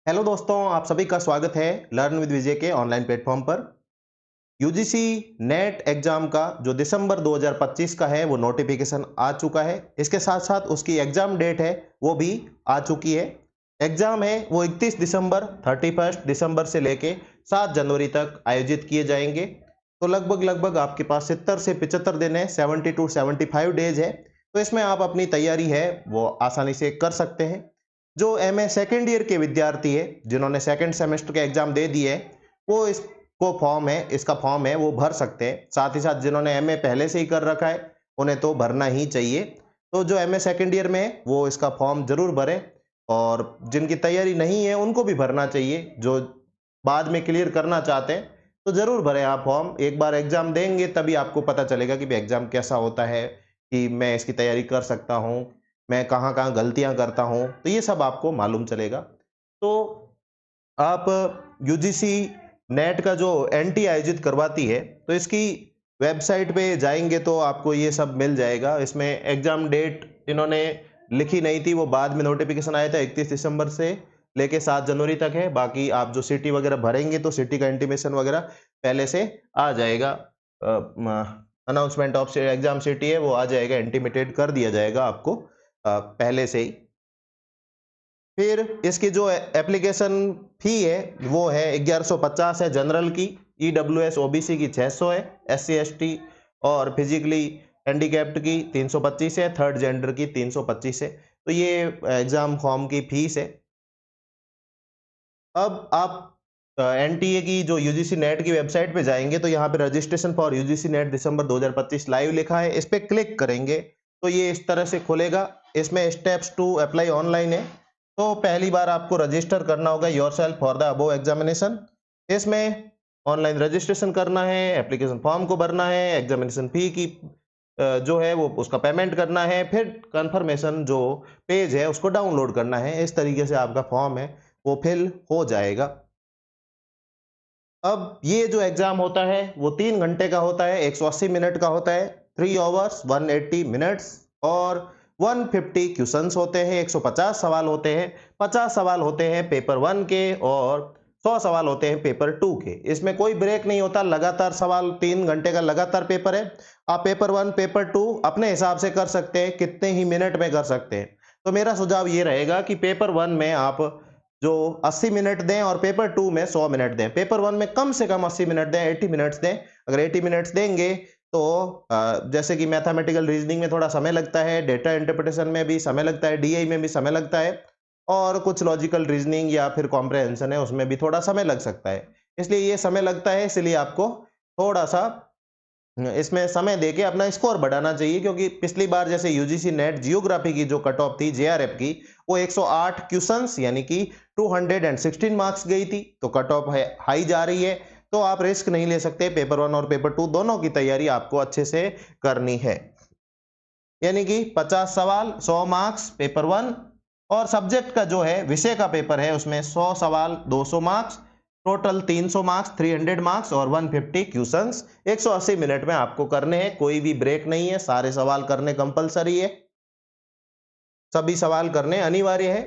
Hello दोस्तों, आप सभी का स्वागत है लर्न विद विजय के ऑनलाइन प्लेटफॉर्म पर। यूजीसी नेट एग्जाम का जो दिसंबर 2025 का है वो नोटिफिकेशन आ चुका है। इसके साथ साथ उसकी एग्जाम डेट है वो भी आ चुकी है। एग्जाम है वो 31 दिसंबर 31 दिसंबर से लेके 7 जनवरी तक आयोजित किए जाएंगे। तो लगभग लगभग आपके पास 70 से 75 दिन है, 70 टू 75 डेज है। तो इसमें आप अपनी तैयारी है वो आसानी से कर सकते हैं। जो एमए सेकेंड ईयर के विद्यार्थी है जिन्होंने सेकेंड सेमेस्टर के एग्जाम दे दिए है वो इसका फॉर्म है वो भर सकते हैं। साथ ही साथ जिन्होंने एमए पहले से ही कर रखा है उन्हें तो भरना ही चाहिए। तो जो एमए सेकेंड ईयर में है वो इसका फॉर्म जरूर भरें, और जिनकी तैयारी नहीं है उनको भी भरना चाहिए। जो बाद में क्लियर करना चाहते हैं तो जरूर भरें आप फॉर्म। एक बार एग्जाम देंगे तभी आपको पता चलेगा कि एग्जाम कैसा होता है, कि मैं इसकी तैयारी कर सकता हूँ, मैं कहाँ कहाँ गलतियां करता हूँ, तो ये सब आपको मालूम चलेगा। तो आप यूजीसी नेट का जो एनटी आयोजित करवाती है तो इसकी वेबसाइट पे जाएंगे तो आपको ये सब मिल जाएगा। इसमें एग्जाम डेट इन्होंने लिखी नहीं थी, वो बाद में नोटिफिकेशन आया था। 31 दिसंबर से लेके 7 जनवरी तक है। बाकी आप जो सिटी वगैरह भरेंगे तो सिटी का इंटीमेशन वगैरह पहले से आ जाएगा। अनाउंसमेंट ऑफ एग्जाम सिटी है वो आ जाएगा, इंटीमेटेड कर दिया जाएगा आपको पहले से ही। फिर इसकी जो एप्लीकेशन फी है वो है 1150 है जनरल की, ईडब्ल्यूएस ओबीसी की 600 है, एससी एसटी और फिजिकली हैंडीकैप्ड की 325 है, थर्ड जेंडर की 325 है। तो ये एग्जाम फॉर्म की फीस है। अब आप एनटीए की जो यूजीसी नेट की वेबसाइट पे जाएंगे तो यहाँ पे registration for UGC net December 2025 live लिखा है, इस पे क्लिक करेंगे तो ये इस तरह से खुलेगा। इसमें स्टेप्स टू अप्लाई ऑनलाइन है। तो पहली बार आपको रजिस्टर करना होगा yourself for the above examination. इसमें ऑनलाइन रजिस्ट्रेशन करना है, एप्लीकेशन फॉर्म को भरना है, एग्जामिनेशन फी की जो है वो उसका पेमेंट करना है, फिर कंफर्मेशन जो पेज है उसको डाउनलोड करना है। इस तरीके से आपका फॉर्म है वो फिल हो जाएगा। अब ये जो एग्जाम होता है वो 3 घंटे का होता है, 180 मिनट का होता है, 3 hours 180 मिनट्स, और 150 क्वेश्चंस होते हैं, 150 सवाल होते हैं। 50 सवाल होते हैं पेपर 1 के और 100 सवाल होते हैं पेपर 2 के। इसमें कोई ब्रेक नहीं होता, लगातार सवाल, 3 घंटे का लगातार पेपर है। आप पेपर 1 पेपर 2 अपने हिसाब से कर सकते हैं, कितने ही मिनट में कर सकते हैं। तो मेरा सुझाव ये रहेगा कि पेपर 1 में आप जो 80 मिनट दें और पेपर 2 में 100 मिनट दें। पेपर 1 में कम से कम 80 मिनट दें, 80 मिनट्स दें। अगर 80 मिनट्स देंगे तो जैसे कि मैथमेटिकल रीजनिंग में थोड़ा समय लगता है, डेटा इंटरप्रिटेशन में भी समय लगता है, डीआई में भी समय लगता है, और कुछ लॉजिकल रीजनिंग या फिर कॉम्प्रहेंशन है उसमें भी थोड़ा समय लग सकता है। इसलिए ये समय लगता है, इसलिए आपको थोड़ा सा इसमें समय देके अपना स्कोर बढ़ाना चाहिए। क्योंकि पिछली बार जैसे यूजीसी नेट जियोग्राफी की जो कट ऑफ थी जेआरएफ की, वो 108 क्वेश्चंस यानी कि 216 मार्क्स गई थी। तो कट ऑफ है हाई जा रही है, तो आप रिस्क नहीं ले सकते। पेपर 1 और पेपर 2 दोनों की तैयारी आपको अच्छे से करनी है। यानी कि 50 सवाल 100 मार्क्स पेपर 1, और सब्जेक्ट का जो है विषय का पेपर है उसमें 100 सवाल 200 मार्क्स, टोटल 300 मार्क्स 300 मार्क्स, और 150 क्वेश्चंस 180 मिनट में आपको करने हैं। कोई भी ब्रेक नहीं है, सारे सवाल करने कंपलसरी है, सभी सवाल करने अनिवार्य है।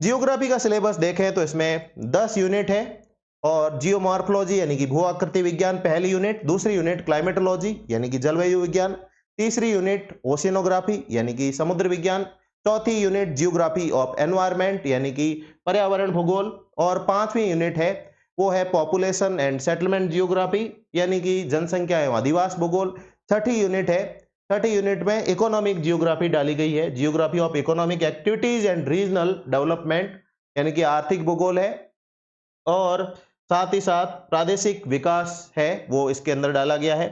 जियोग्राफी का सिलेबस देखें तो इसमें 10 यूनिट है, और जियोमॉर्फोलॉजी यानी कि भू आकृति विज्ञान पहली यूनिट, दूसरी यूनिट क्लाइमेटोलॉजी यानी कि जलवायु विज्ञान, तीसरी यूनिट ओशियनोग्राफी यानी कि समुद्र विज्ञान, चौथी यूनिट जियोग्राफी ऑफ एनवायरनमेंट यानी कि पर्यावरण भूगोल, और पांचवी यूनिट है वो है पॉपुलेशन एंड सेटलमेंट जियोग्राफी यानी कि जनसंख्या एवं अधिवास भूगोल। छठी यूनिट है, छठी यूनिट में इकोनॉमिक जियोग्राफी डाली गई है, geography of economic activities and regional development यानी कि आर्थिक भूगोल है। और साथ ही साथ प्रादेशिक विकास है वो इसके अंदर डाला गया है।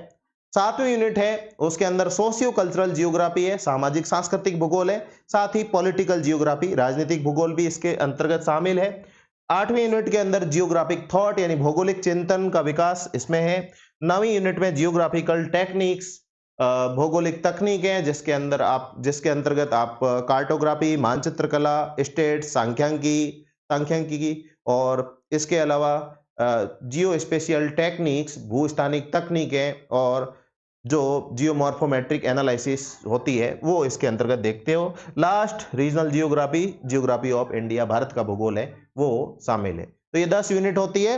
सातवीं यूनिट है उसके अंदर सोशियो कल्चरल जियोग्राफी है, सामाजिक सांस्कृतिक भूगोल है। साथ ही पॉलिटिकल जियोग्राफी राजनीतिक भूगोल भी इसके अंतर्गत शामिल है। आठवीं यूनिट के अंदर जियोग्राफिक थॉट यानी भौगोलिक चिंतन का विकास इसमें है। नवीं यूनिट में जियोग्राफिकल टेक्निक्स भौगोलिक तकनीकें, जिसके अंतर्गत आप कार्टोग्राफी, मानचित्र कला, स्टेट सांख्यिकी, और इसके अलावा जियो स्पेशियल टेक्निक्स भूस्थानिक तकनीकें, और जो जियोमॉर्फोमेट्रिक एनालिसिस होती है वो इसके अंतर्गत देखते हो। Last regional geography, geography of India, Bharat का भूगोल है वो शामिल है। तो ये 10 यूनिट होती है।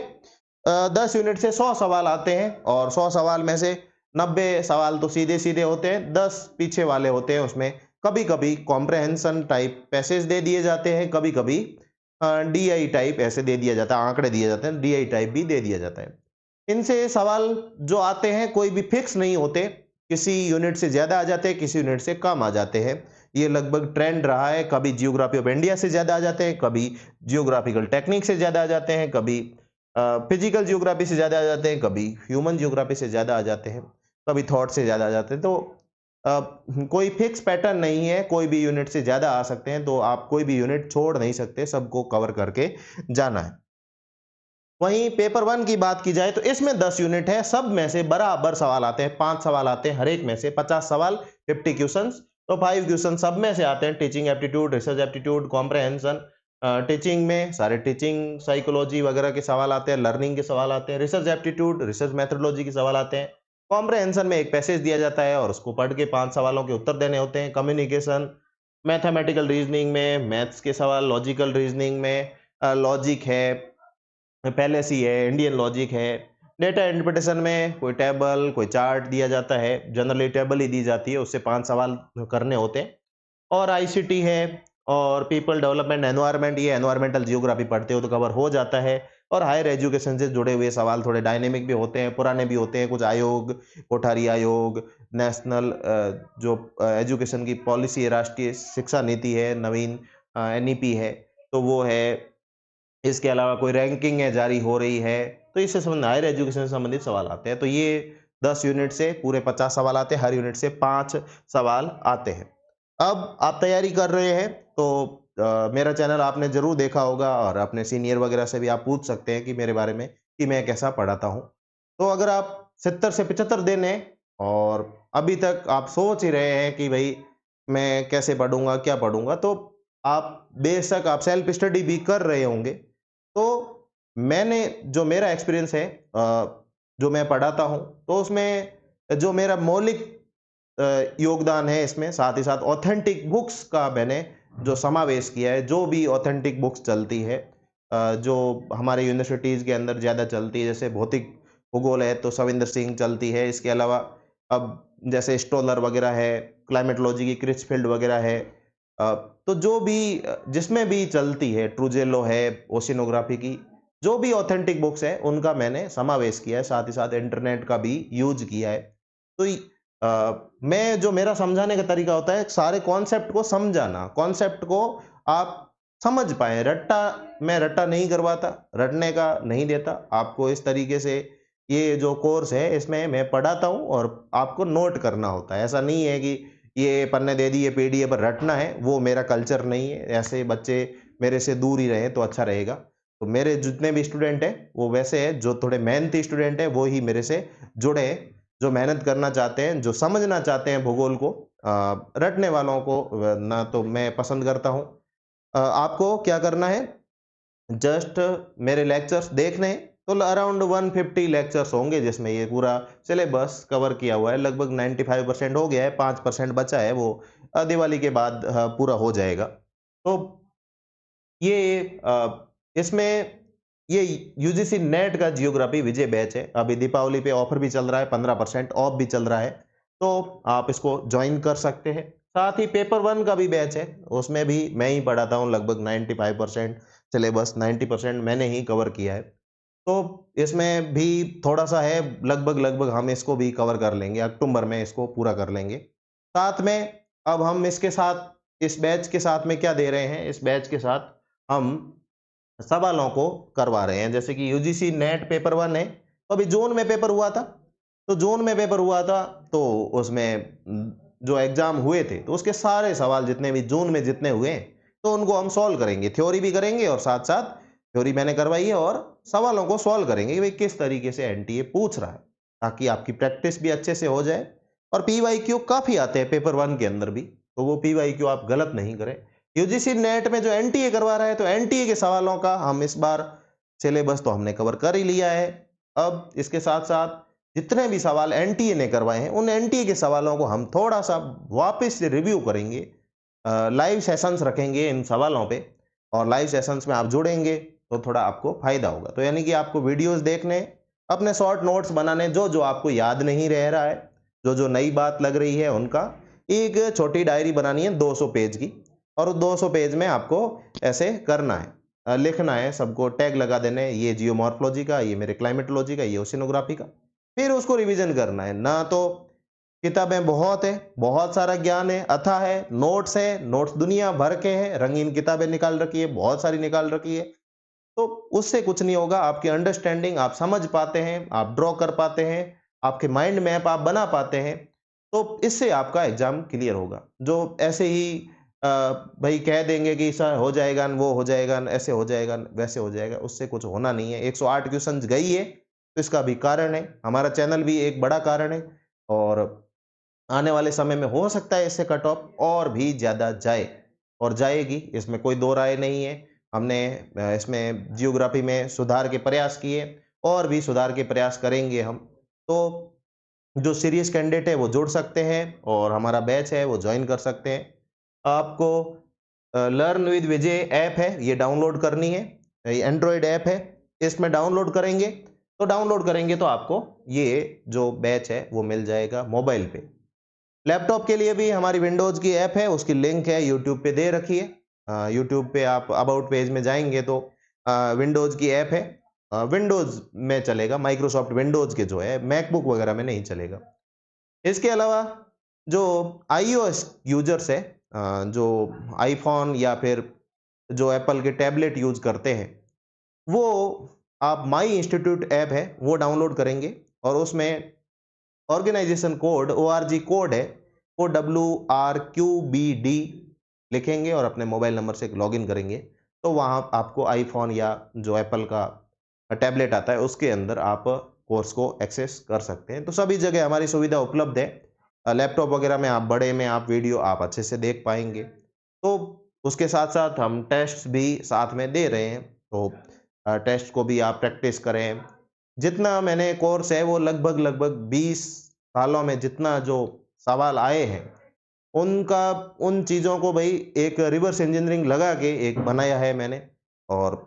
10 यूनिट से 100 सवाल आते हैं और 100 सवाल में से 90 सवाल तो सीधे सीधे होते हैं, 10 पीछे वाले होते हैं। उसमें कभी कभी कॉम्प्रहेंशन टाइप पैसेज दे दिए जाते हैं, कभी कभी डीआई टाइप ऐसे दे दिया जाता है, आंकड़े दिए जाते हैं, डीआई टाइप भी दे दिया जाता है। इनसे सवाल जो आते हैं कोई भी फिक्स नहीं होते, किसी यूनिट से ज्यादा आ जाते हैं, किसी यूनिट से कम आ जाते हैं। ये लगभग ट्रेंड रहा है, कभी जियोग्राफी ऑफ इंडिया से ज्यादा आ जाते हैं, कभी जियोग्राफिकल टेक्निक से ज्यादा आ जाते हैं, कभी फिजिकल जियोग्राफी से ज्यादा आ जाते हैं, कभी ह्यूमन जियोग्राफी से ज्यादा आ जाते हैं, कभी थॉट से ज्यादा आ जाते हैं। तो कोई फिक्स पैटर्न नहीं है, कोई भी यूनिट से ज्यादा आ सकते हैं, तो आप कोई भी यूनिट छोड़ नहीं सकते, सबको कवर करके जाना है। वहीं पेपर वन की बात की जाए तो इसमें 10 यूनिट है, सब में से बराबर सवाल आते हैं, 5 सवाल आते हैं हर एक में से, 50 सवाल 50 क्वेश्चंस। तो 5 क्वेश्चन सब में से आते हैं, teaching aptitude, research aptitude, comprehension. Teaching में सारे टीचिंग साइकोलॉजी वगैरह के सवाल आते हैं, लर्निंग के सवाल आते हैं, रिसर्च एप्टीट्यूड, रिसर्च मेथोडोलॉजी के सवाल आते हैं। कॉम्प्रहेंशन में एक पैसेज दिया जाता है और उसको पढ़ के 5 सवालों के उत्तर देने होते हैं। कम्युनिकेशन, मैथमेटिकल रीजनिंग में मैथ्स के सवाल, लॉजिकल रीजनिंग में लॉजिक है, पैलेसी है, इंडियन लॉजिक है। डेटा इंटरप्रिटेशन में कोई टेबल, कोई चार्ट दिया जाता है, जनरली टेबल ही दी जाती है, उससे 5 सवाल करने होते हैं। और आईसीटी है और पीपल डेवलपमेंट एनवायरनमेंट, ये एनवायरमेंटल जियोग्राफी पढ़ते हो तो कवर हो जाता है। और हायर एजुकेशन से जुड़े हुए सवाल थोड़े डायनेमिक भी होते हैं, पुराने भी होते हैं, कुछ आयोग, कोठारी आयोग, नेशनल जो एजुकेशन की पॉलिसी है, राष्ट्रीय शिक्षा नीति है, नवीन एनईपी है, तो वो है। इसके अलावा कोई रैंकिंग है जारी हो रही है, तो इससे संबंधित हायर एजुकेशन से संबंधित सवाल आते हैं। तो ये 10 यूनिट से पूरे 50 सवाल आते हैं, हर यूनिट से 5 सवाल आते हैं। अब आप तैयारी कर रहे हैं तो मेरा चैनल आपने जरूर देखा होगा और अपने सीनियर वगैरह से भी आप पूछ सकते हैं कि मेरे बारे में कि मैं कैसा पढ़ाता हूँ। तो अगर आप 70 से 75 दिन है और अभी तक आप सोच ही रहे हैं कि भाई मैं कैसे पढ़ूंगा, क्या पढ़ूंगा, तो आप बेशक आप सेल्फ स्टडी भी कर रहे होंगे। तो मैंने जो मेरा एक्सपीरियंस है, जो मैं पढ़ाता हूँ, तो उसमें जो मेरा मौलिक योगदान है इसमें, साथ ही साथ ऑथेंटिक बुक्स का मैंने जो समावेश किया है, जो भी ऑथेंटिक बुक्स चलती है, जो हमारे यूनिवर्सिटीज़ के अंदर ज़्यादा चलती है, जैसे भौतिक भूगोल है तो सविंदर सिंह चलती है। इसके अलावा अब जैसे स्टोलर वगैरह है, क्लाइमेटोलॉजी की क्रिचफील्ड वगैरह है, तो जो भी जिसमें भी चलती है, ट्रूजेलो है, ओशिनोग्राफी की जो भी ऑथेंटिक बुक्स है उनका मैंने समावेश किया है, साथ ही साथ इंटरनेट का भी यूज किया है। तो मैं जो मेरा समझाने का तरीका होता है, सारे कॉन्सेप्ट को समझाना, कॉन्सेप्ट को आप समझ पाए। रट्टा मैं रट्टा नहीं करवाता, रटने का नहीं देता आपको। इस तरीके से ये जो कोर्स है इसमें मैं पढ़ाता हूँ और आपको नोट करना होता है। ऐसा नहीं है कि ये पन्ने दे दिए पीडीएफ पर रटना है, वो मेरा कल्चर नहीं है। ऐसे बच्चे मेरे से दूर ही रहें तो अच्छा रहेगा। तो मेरे जितने भी स्टूडेंट हैं वो वैसे हैं, जो थोड़े मेहनती स्टूडेंट हैं वो ही मेरे से जुड़े हैं, जो मेहनत करना चाहते हैं, जो समझना चाहते हैं भूगोल को। रटने वालों को ना तो मैं पसंद करता हूँ। आपको क्या करना है, जस्ट मेरे लेक्चर्स देखने हैं, तो अराउंड 150 लेक्चर्स होंगे जिसमें ये पूरा सिलेबस कवर किया हुआ है। लगभग 95% हो गया है, 5% बचा है, वो दिवाली के बाद पूरा हो जाएगा। तो ये इसमें ये यूजीसी नेट का जियोग्राफी विजय बैच है। अभी दीपावली पे ऑफर भी चल रहा है, 15% ऑफ भी चल रहा है, तो आप इसको ज्वाइन कर सकते हैं। साथ ही पेपर वन का भी बैच है, उसमें भी मैं ही पढ़ाता हूँ। लगभग 95% सिलेबस, 90% मैंने ही कवर किया है। तो इसमें भी थोड़ा सा है, लगभग लगभग हम इसको भी कवर कर लेंगे, अक्टूबर में इसको पूरा कर लेंगे। साथ में अब हम इसके साथ, इस बैच के साथ में क्या दे रहे हैं, इस बैच के साथ हम सवालों को करवा रहे हैं। जैसे कि यूजीसी नेट पेपर वन है, तो अभी जून में पेपर हुआ था, तो जून में पेपर हुआ था तो उसमें जो एग्जाम हुए थे तो उसके सारे सवाल जितने भी जून में जितने हुए हैं, तो उनको हम सॉल्व करेंगे। थ्योरी भी करेंगे और साथ साथ थ्योरी मैंने करवाई है और सवालों को सॉल्व करेंगे कि भाई किस तरीके से एनटीए पूछ रहा है, ताकि आपकी प्रैक्टिस भी अच्छे से हो जाए। और पीवाईक्यू काफी आते हैं पेपर वन के अंदर भी, तो वो पीवाईक्यू आप गलत नहीं करें। यूजीसी नेट में जो एनटीए करवा रहा है, तो एनटीए के सवालों का हम इस बार सिलेबस तो हमने कवर कर ही लिया है। अब इसके साथ साथ जितने भी सवाल एनटीए ने करवाए हैं उन एनटीए के सवालों को हम थोड़ा सा वापस से रिव्यू करेंगे, लाइव सेशंस रखेंगे इन सवालों पे, और लाइव सेशंस में आप जुड़ेंगे तो थोड़ा आपको फायदा होगा। तो यानी कि आपको वीडियोस देखने, अपने शॉर्ट नोट्स बनाने, जो जो आपको याद नहीं रह रहा है, जो जो नई बात लग रही है उनका एक छोटी डायरी बनानी है 200 पेज की, और उस 200 पेज में आपको ऐसे करना है, लिखना है, सबको टैग लगा देने, ये जियोमॉर्फोलॉजी का, ये मेरे क्लाइमेटोलॉजी का, ये ओशिनोग्राफी का। फिर उसको रिवीजन करना है। ना तो किताबें बहुत है, बहुत सारा ज्ञान है, अथाह है, नोट्स दुनिया भर के हैं, रंगीन किताबें निकाल रखी है, बहुत सारी निकाल रखी है, तो उससे कुछ नहीं होगा। आपकी अंडरस्टैंडिंग, आप समझ पाते हैं, आप ड्रॉ कर पाते हैं, आपके माइंड मैप आप बना पाते हैं, तो इससे आपका एग्जाम क्लियर होगा। जो ऐसे ही भाई कह देंगे कि सर हो जाएगा न, वो हो जाएगा न, ऐसे हो जाएगा न, वैसे हो जाएगा, उससे कुछ होना नहीं है। 108 क्वेश्चंस गई है तो इसका भी कारण है, हमारा चैनल भी एक बड़ा कारण है, और आने वाले समय में हो सकता है इससे कट ऑफ और भी ज़्यादा जाए, और जाएगी, इसमें कोई दो राय नहीं है। हमने इसमें जियोग्राफी में सुधार के प्रयास किए, और भी सुधार के प्रयास करेंगे हम। तो जो सीरियस कैंडिडेट है वो जुड़ सकते हैं, और हमारा बैच है वो ज्वाइन कर सकते हैं। आपको लर्न विद विजय ऐप है, ये डाउनलोड करनी है, ये एंड्रॉयड ऐप है, इसमें डाउनलोड करेंगे, तो आपको ये जो बैच है वो मिल जाएगा मोबाइल पे। लैपटॉप के लिए भी हमारी विंडोज की ऐप है, उसकी लिंक है यूट्यूब पे दे रखी है। यूट्यूब पे आप अबाउट पेज में जाएंगे तो विंडोज की ऐप है, विंडोज में चलेगा, माइक्रोसॉफ्ट विंडोज के जो है, मैकबुक वगैरह में नहीं चलेगा। इसके अलावा जो आईओएस यूजर्स है, जो आईफोन या फिर जो एप्पल के टैबलेट यूज करते हैं, वो आप माई इंस्टीट्यूट ऐप है वो डाउनलोड करेंगे, और उसमें ऑर्गेनाइजेशन कोड ORG कोड है, वो WRQBD लिखेंगे और अपने मोबाइल नंबर से लॉगिन करेंगे, तो वहाँ आपको आईफोन या जो एप्पल का टैबलेट आता है उसके अंदर आप कोर्स को एक्सेस कर सकते हैं। तो सभी जगह हमारी सुविधा उपलब्ध है। लैपटॉप वगैरह में आप बड़े में आप वीडियो आप अच्छे से देख पाएंगे। तो उसके साथ साथ हम टेस्ट भी साथ में दे रहे हैं, तो टेस्ट को भी आप प्रैक्टिस करें। जितना मैंने कोर्स है वो लगभग 20 सालों में जितना जो सवाल आए हैं, उनका उन चीज़ों को भाई एक रिवर्स इंजीनियरिंग लगा के एक बनाया है मैंने, और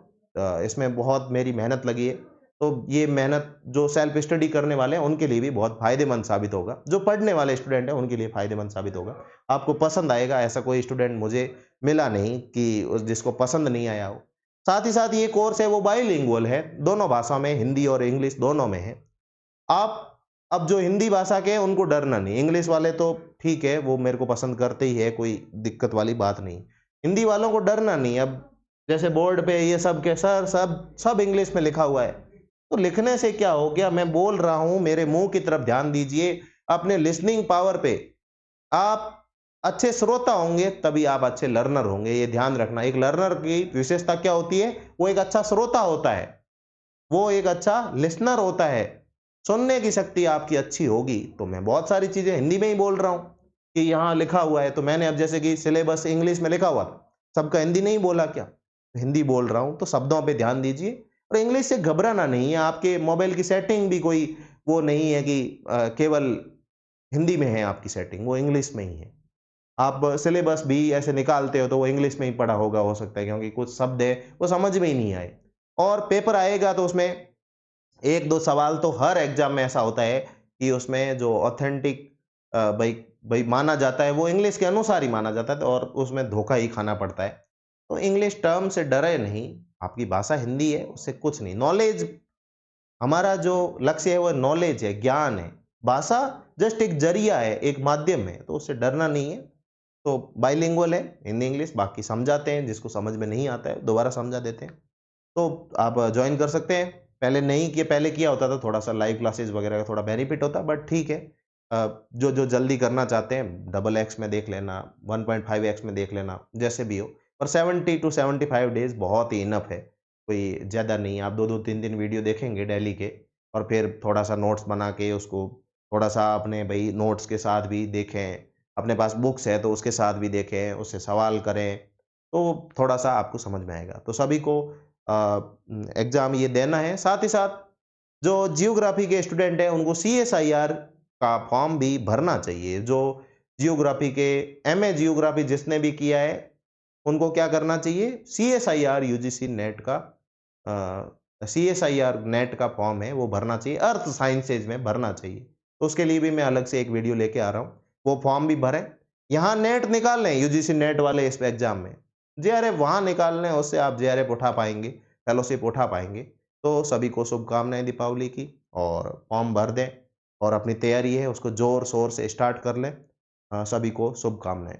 इसमें बहुत मेरी मेहनत लगी है। तो ये मेहनत जो सेल्फ स्टडी करने वाले हैं उनके लिए भी बहुत फ़ायदेमंद साबित होगा, जो पढ़ने वाले स्टूडेंट हैं उनके लिए फ़ायदेमंद साबित होगा। आपको पसंद आएगा, ऐसा कोई स्टूडेंट मुझे मिला नहीं कि जिसको पसंद नहीं आया हो। साथ ही साथ ये कोर्स है वो बाइलिंगुअल है, दोनों भाषा में, हिंदी और इंग्लिश दोनों में है। आप अब जो हिंदी भाषा के हैं उनको डरना नहीं, इंग्लिश वाले तो ठीक है, वो मेरे को पसंद करते ही है, कोई दिक्कत वाली बात नहीं। हिंदी वालों को डरना नहीं। अब जैसे बोर्ड पे ये सब के सर सब सब इंग्लिश में लिखा हुआ है, तो लिखने से क्या हो गया, मैं बोल रहा हूं, मेरे मुंह की तरफ ध्यान दीजिए, अपने लिसनिंग पावर पे आप अच्छे श्रोता होंगे तभी आप अच्छे लर्नर होंगे, ये ध्यान रखना। एक लर्नर की विशेषता क्या होती है, वो एक अच्छा श्रोता होता है, वो एक अच्छा लिसनर होता है। सुनने की शक्ति आपकी अच्छी होगी, तो मैं बहुत सारी चीजें हिंदी में ही बोल रहा हूं कि यहाँ लिखा हुआ है, तो मैंने अब जैसे कि सिलेबस इंग्लिश में लिखा हुआ था, सबका हिंदी नहीं बोला क्या, हिंदी बोल रहा हूं, तो शब्दों पे ध्यान दीजिए। और इंग्लिश से घबराना नहीं है, आपके मोबाइल की सेटिंग भी कोई वो नहीं है कि केवल हिंदी में है आपकी सेटिंग, वो इंग्लिश में ही है। आप सिलेबस भी ऐसे निकालते हो तो वो इंग्लिश में ही पढ़ा होगा, हो सकता है, क्योंकि कुछ शब्द है वो समझ में ही नहीं आए। और पेपर आएगा तो उसमें एक दो सवाल तो हर एग्जाम में ऐसा होता है कि उसमें जो ऑथेंटिक भाई भाई माना जाता है वो इंग्लिश के अनुसार ही माना जाता है, तो और उसमें धोखा ही खाना पड़ता है। तो इंग्लिश टर्म से डरे नहीं, आपकी भाषा हिंदी है, उससे कुछ नहीं। नॉलेज, हमारा जो लक्ष्य है वो नॉलेज है, ज्ञान है। भाषा जस्ट एक जरिया है, एक माध्यम है, तो उससे डरना नहीं है। तो बाइलिंगुअल है, हिंदी इंग्लिश, बाकी समझाते हैं, जिसको समझ में नहीं आता है दोबारा समझा देते हैं। तो आप ज्वाइन कर सकते हैं। पहले नहीं किया, पहले किया होता था, थोड़ा सा लाइव क्लासेस वगैरह का थोड़ा बेनिफिट होता, बट ठीक है। जो जो जल्दी करना चाहते हैं, डबल एक्स में देख लेना, 1.5x में देख लेना, जैसे भी हो। पर 70 to 75 डेज बहुत ही इनफ है, कोई ज़्यादा नहीं। आप दो दो तीन तीन वीडियो देखेंगे डेली के, और फिर थोड़ा सा नोट्स बना के उसको थोड़ा सा अपने भाई नोट्स के साथ भी देखें, अपने पास बुक्स है तो उसके साथ भी देखें, उससे सवाल करें, तो थोड़ा सा आपको समझ में आएगा। तो सभी को एग्ज़ाम ये देना है। साथ ही साथ जो जियोग्राफी के स्टूडेंट हैं उनको CSIR का फॉर्म भी भरना चाहिए। जो जियोग्राफी के MA जियोग्राफी जिसने भी किया है उनको क्या करना चाहिए, CSIR UGC नेट का CSIR नेट का फॉर्म है वो भरना चाहिए, अर्थ साइंसेज में भरना चाहिए। तो उसके लिए भी मैं अलग से एक वीडियो लेके आ रहा हूँ, वो फॉर्म भी भरें। यहाँ नेट निकाल लें UGC नेट वाले इस एग्जाम में, JRF वहाँ निकाल लें, उससे आप JRF उठा पाएंगे, फेलोशिप उठा पाएंगे। तो सभी को शुभकामनाएं दीपावली की, और फॉर्म भर दें और अपनी तैयारी है उसको जोर शोर से स्टार्ट कर लें। सभी को शुभकामनाएं।